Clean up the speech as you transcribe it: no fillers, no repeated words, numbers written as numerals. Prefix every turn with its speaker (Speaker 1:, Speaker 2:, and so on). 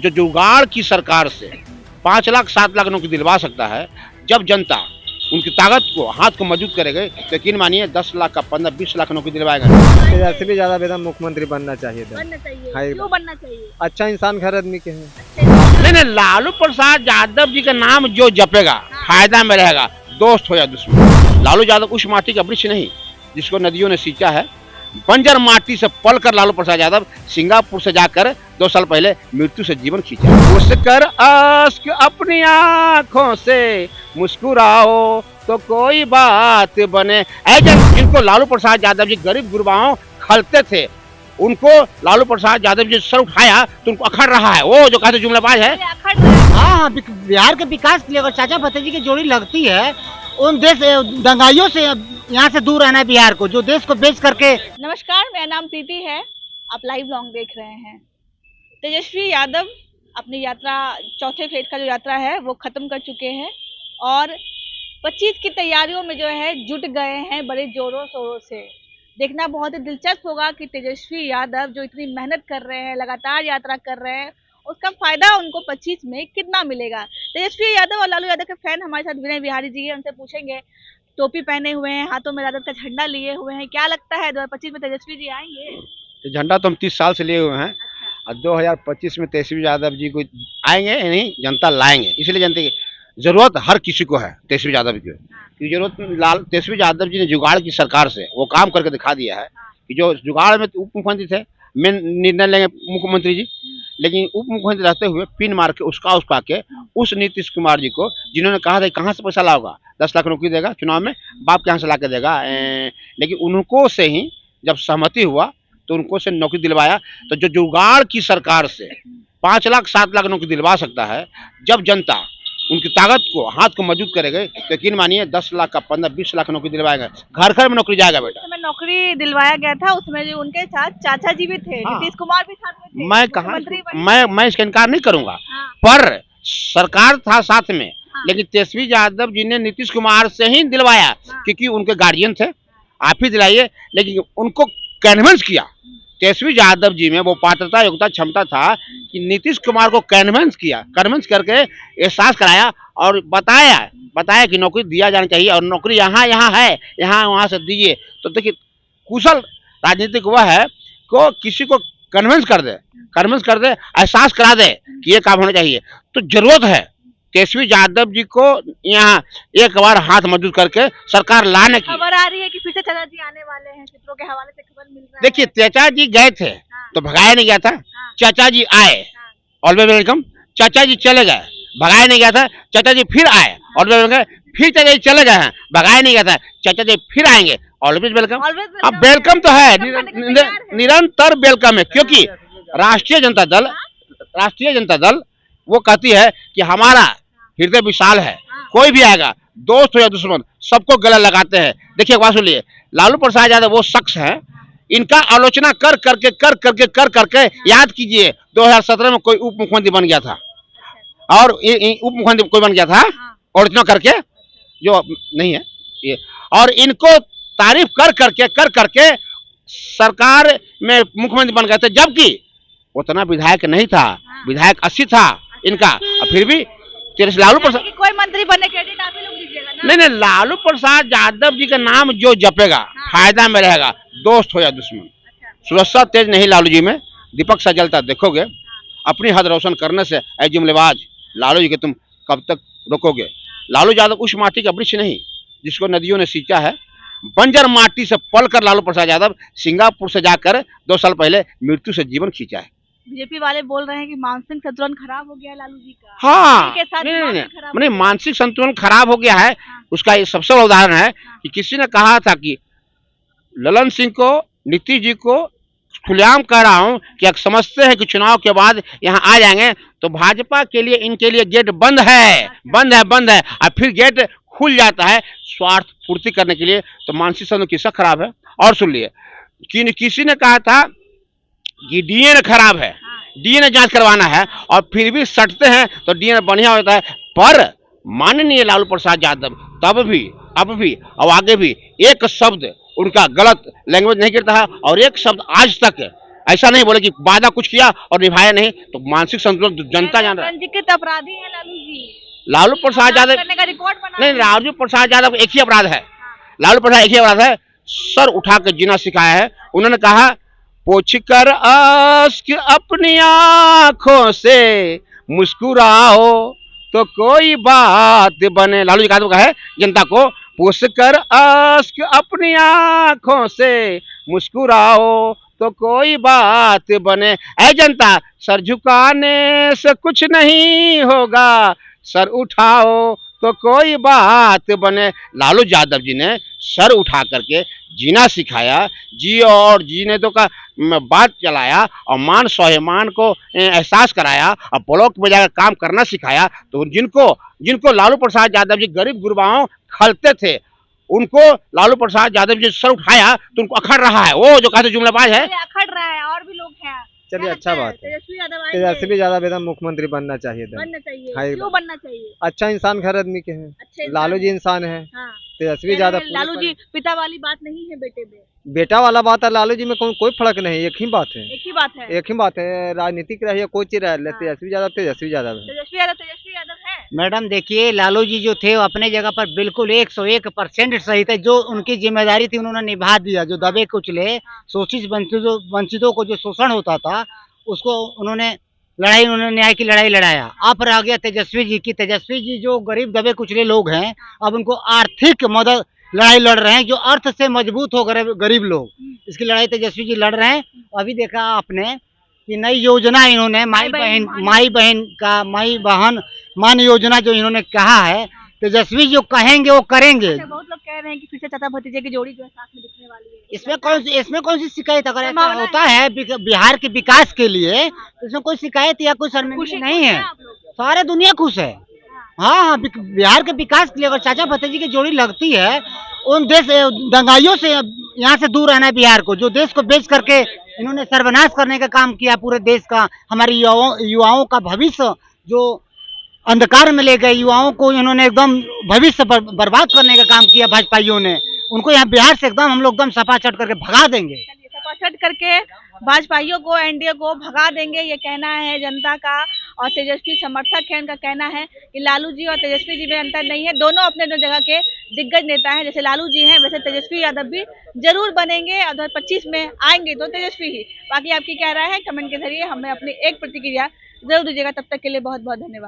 Speaker 1: जो जुगाड़ की सरकार से 5 लाख 7 लाख नौकरी दिलवा सकता है, जब जनता उनकी ताकत को हाथ को मजबूत करेगी तो यकीन मानिए 10 लाख का 15-20 लाख नौकरी दिलवाएगा।
Speaker 2: से भी ज्यादा वेतन मुख्यमंत्री बनना चाहिए था।
Speaker 3: क्यों बनना चाहिए?
Speaker 2: अच्छा इंसान हर आदमी के हैं।
Speaker 1: नहीं, लालू प्रसाद यादव जी का नाम जो जपेगा फायदा में रहेगा, दोस्त हो या दुश्मन। लालू यादव उस माटी का वृक्ष नहीं जिसको नदियों ने सींचा है। बंजर माटी से पल कर लालू प्रसाद यादव सिंगापुर से जाकर 2 साल पहले मृत्यु से जीवन खींचा। उसकर आस्क अपनी आंखों से मुस्कुराओ तो कोई बात बने। ऐसे जिनको लालू प्रसाद यादव जी गरीब गुरबाओं खलते थे, उनको लालू प्रसाद यादव जी सर उठाया तो उनको अखड़ रहा है। वो जो कहते जुमलाबाज है।
Speaker 4: हाँ, बिहार के विकास के लिए अगर चाचा भतीजी की जोड़ी लगती है, उन देश दंगाइयों से यहाँ से दूर रहना है बिहार को, जो देश को बेच करके।
Speaker 3: नमस्कार, मेरा नाम प्रीति है, आप लाइव लॉन्ग देख रहे हैं। तेजस्वी यादव अपनी यात्रा, चौथे फेज का जो यात्रा है वो खत्म कर चुके हैं और 25 की तैयारियों में जो है जुट गए हैं बड़े जोरों शोरों से। देखना बहुत ही दिलचस्प होगा कि तेजस्वी यादव जो इतनी मेहनत कर रहे हैं, लगातार यात्रा कर रहे हैं, उसका फायदा उनको 25 में कितना मिलेगा। तेजस्वी यादव और लालू यादव के फैन हमारे साथ विनय बिहारी जी हैं, उनसे पूछेंगे। टोपी पहने हुए हैं, हाथों में राजद का झंडा लिए हुए हैं, क्या लगता है 2025 में तेजस्वी जी आएंगे?
Speaker 1: झंडा तो हम 30 साल से लिए हुए हैं और 2025 में तेजस्वी यादव जी को आएंगे नहीं, जनता लाएंगे। इसलिए जनता की जरूरत हर किसी को है तेजस्वी यादव की जरूरत। तेजस्वी यादव जी ने जुगाड़ की सरकार से वो काम करके दिखा दिया है कि जो जुगाड़ में उप मुख्यमंत्री थे, मेन निर्णय लेंगे मुख्यमंत्री जी, लेकिन उप मुख्यमंत्री रहते हुए पिन मार के उसका के उस नीतीश कुमार जी को, जिन्होंने कहा था कहाँ से पैसा लाओगा, 10 लाख नौकरी देगा चुनाव में, बाप के यहाँ से ला के देगा, लेकिन उनको से ही जब सहमति हुआ तो उनको से नौकरी दिलवाया। तो जो जुगाड़ की सरकार से 5 लाख 7 लाख नौकरी दिलवा सकता है, जब जनता उनकी ताकत को हाथ को मजबूत करेंगे तो यकीन मानिए 10 लाख का 15-20 लाख नौकरी दिलवाएगा। घर घर में नौकरी जाएगा बेटा।
Speaker 3: में नौकरी दिलवाया गया था, उसमें जो उनके साथ चाचा जी भी थे, नीतीश कुमार भी साथ में थे।
Speaker 1: मैं कहा मैं इसका इनकार नहीं करूंगा, पर सरकार था साथ में, लेकिन तेजस्वी यादव जी ने नीतीश कुमार से ही दिलवाया क्योंकि उनके गार्जियन थे। आप ही दिलाइए, लेकिन उनको कन्विंस किया तेजस्वी यादव जी में वो पात्रता योग्यता क्षमता था कि नीतीश कुमार को कन्विंस किया, कन्विंस करके एहसास कराया और बताया कि नौकरी दिया जाना चाहिए और नौकरी यहाँ है, यहाँ वहाँ से दीजिए। तो देखिए कुशल राजनीतिक वह है को किसी को कन्विंस कर दे, एहसास करा दे कि ये काम होना चाहिए। तो जरूरत है तेजस्वी यादव जी को यहाँ एक बार हाथ मजबूत करके सरकार लाने की।
Speaker 3: खबर आ रही है कि फिर से चाचा जी आने वाले हैं, चित्रों के हवाले से खबर मिल रहा है।
Speaker 1: देखिए चाचा जी गए थे तो भगाया नहीं गया था, चाचा जी आए ऑलवेज वेलकम। चाचा जी चले गए, भगाया नहीं गया था। चाचा जी फिर आए ऑलवेज वेलकम। फिर चाचा जी चले गए हैं, भगाया नहीं गया था। चाचा जी फिर आएंगे, ऑलवेज वेलकम। अब वेलकम तो है, निरंतर वेलकम है, क्योंकि राष्ट्रीय जनता दल वो कहती है कि हमारा हृदय विशाल है, कोई भी आएगा, दोस्त हो या दुश्मन, सबको गला लगाते हैं। देखिए बात सुनिए, लालू प्रसाद यादव वो शख्स है, इनका आलोचना कर करके याद कीजिए 2017 में कोई उप मुख्यमंत्री बन गया था और उप मुख्यमंत्री कोई बन गया था आलोचना करके, जो नहीं है ये, और इनको तारीफ कर करके सरकार में मुख्यमंत्री बन गए थे, जबकि उतना विधायक नहीं था, विधायक 80 था इनका। और फिर भी लालू प्रसाद
Speaker 3: कोई मंत्री बनने क्रेडिट आप ही लोग दीजिएगा ना?
Speaker 1: नहीं, लालू प्रसाद यादव जी का नाम जो जपेगा फायदा में रहेगा, दोस्त हो या दुश्मन। सुरक्षा तेज नहीं लालू जी में, दीपक सा जलता देखोगे। अपनी हद रोशन करने से ऐ जुमलेबाज लालू जी के तुम कब तक रोकोगे। लालू यादव उस माटी का वृक्ष नहीं जिसको नदियों ने सींचा है। बंजर माटी से पल कर लालू प्रसाद यादव सिंगापुर से जाकर 2 साल पहले मृत्यु से जीवन खींचा है।
Speaker 3: बीजेपी वाले बोल रहे हैं कि मानसिक संतुलन खराब हो गया है लालू जी का।
Speaker 1: हाँ, नहीं, मानसिक संतुलन खराब हो गया है। उसका ये सबसे बड़ा उदाहरण है कि किसी ने कहा था कि ललन सिंह को, नीतीश जी को खुलेआम कह रहा हूं कि अब समझते हैं कि चुनाव के बाद यहाँ आ जाएंगे तो भाजपा के लिए इनके लिए गेट बंद है और फिर गेट खुल जाता है स्वार्थ पूर्ति करने के लिए। तो मानसिक संतुलन किसका खराब है? और सुन लिए, किसी ने कहा था कि डीएनए खराब है, डीएनए जांच करवाना है, और फिर भी सटते हैं तो डीएनए बढ़िया होता है। पर माननीय लालू प्रसाद यादव तब भी, अब भी और आगे भी एक शब्द उनका गलत लैंग्वेज नहीं करता है और एक शब्द आज तक ऐसा नहीं बोले कि वादा कुछ किया और निभाया नहीं, तो मानसिक संतुलन तो जनता जान रहा है।
Speaker 3: पंजीकृत अपराधी है लालू जी,
Speaker 1: लालू प्रसाद यादव
Speaker 3: करने का रिकॉर्ड बना
Speaker 1: नहीं,
Speaker 3: है।
Speaker 1: लालू प्रसाद यादव एक ही अपराध है, लालू प्रसाद एक ही अपराध है, सर उठा कर जीना सिखाया है। उन्होंने कहा पोछ कर आस्क अपनी आंखों से मुस्कुराओ तो कोई बात बने। लालू जी का है जनता को, पोछ कर आस्क अपनी आंखों से मुस्कुराओ तो कोई बात बने। ऐ जनता, सर झुकाने से कुछ नहीं होगा, सर उठाओ तो कोई बात बने। लालू यादव जी ने सर उठा करके जीना सिखाया, जी और जीने तो का बात चलाया और मान स्वाभिमान को एहसास कराया और ब्लॉक में जाकर काम करना सिखाया। तो जिनको लालू प्रसाद यादव जी गरीब गुरबाओं खलते थे, उनको लालू प्रसाद यादव जी सर उठाया तो उनको अखड़ रहा है। वो जो कहते जुमलाबाज है,
Speaker 3: अखड़ रहा है, और भी लोग हैं।
Speaker 2: चलिए,
Speaker 3: क्या
Speaker 2: अच्छा
Speaker 3: लगता है?
Speaker 2: बात है।
Speaker 3: तेजस्वी यादव आएंगे?
Speaker 2: तेजस्वी यादव एकदम मुख्यमंत्री बनना चाहिए था।
Speaker 3: बनना चाहिए।
Speaker 2: हाँ, ये
Speaker 3: क्यों बनना चाहिए?
Speaker 2: अच्छा इंसान हर आदमी के हैं।
Speaker 3: अच्छे
Speaker 2: लालू जी इंसान है,
Speaker 3: हाँ।
Speaker 2: तेजस्वी
Speaker 3: कह
Speaker 2: यादव
Speaker 3: रहे हैं, लालू जी पिता वाली बात नहीं है बेटे में,
Speaker 2: बेटा वाला बात है। लालू जी में कोई फर्क नहीं, एक ही बात है,
Speaker 3: एक ही बात है।
Speaker 2: एक ही बात है। राजनीतिक रहे कोई चीज रहे,
Speaker 3: हाँ।
Speaker 2: तेजस्वी यादव तेजस्वी यादव है।
Speaker 3: तेजस्वी यादव है।
Speaker 4: मैडम देखिए, लालू जी जो थे वो अपने जगह पर बिल्कुल 101% सही थे। जो उनकी जिम्मेदारी थी उन्होंने निभा दिया। जो दबे कुचले शोषित वंचितों को जो शोषण होता था, उसको उन्होंने न्याय की लड़ाई लड़ाया। अब रह गया तेजस्वी जी की। तेजस्वी जी जो गरीब दबे कुचले लोग हैं, अब उनको आर्थिक मदद लड़ाई लड़ रहे हैं, जो अर्थ से मजबूत हो गए गरीब लोग, इसकी लड़ाई तेजस्वी जी लड़ रहे हैं। अभी देखा आपने कि नई योजना इन्होंने माई बहन मान योजना जो इन्होंने कहा है, तेजस्वी जो कहेंगे वो करेंगे।
Speaker 3: अच्छा, बहुत लोग कह रहे हैं कि फिर से चाचा भतीजे की जोड़ी जो है साथ में दिखने वाली है।
Speaker 4: इसमें कौन सी शिकायत? अगर ऐसा
Speaker 3: संभावना
Speaker 4: होता है बिहार के विकास के लिए, तो इसमें कोई शिकायत या कोई शर्मिंदगी नहीं है।
Speaker 3: आप लोग?
Speaker 4: सारे दुनिया खुश है। हाँ, बिहार के विकास के लिए अगर चाचा भतीजी की जोड़ी लगती है, उन देश दंगाइयों से यहाँ से दूर रहना है बिहार को। जो देश को बेच करके इन्होंने सर्वनाश करने का काम किया पूरे देश का, हमारे युवाओं का भविष्य जो अंधकार में ले गए, युवाओं को इन्होंने एकदम भविष्य बर्बाद करने का काम किया भाजपाइयों ने। उनको यहाँ बिहार से एकदम हम लोग एकदम सपा चट करके भगा देंगे।
Speaker 3: सपाचट करके भाजपाइयों को, एनडीए को भगा देंगे, ये कहना है जनता का। और तेजस्वी समर्थक है, उनका कहना है कि लालू जी और तेजस्वी जी में अंतर नहीं है, दोनों अपने अपने जगह के दिग्गज नेता हैं। जैसे लालू जी हैं, वैसे तेजस्वी यादव भी जरूर बनेंगे। 2025 में आएंगे तो तेजस्वी ही। बाकी आपकी क्या राय है, कमेंट के जरिए हमें अपनी एक प्रतिक्रिया जरूर दीजिएगा। तब तक के लिए बहुत बहुत धन्यवाद।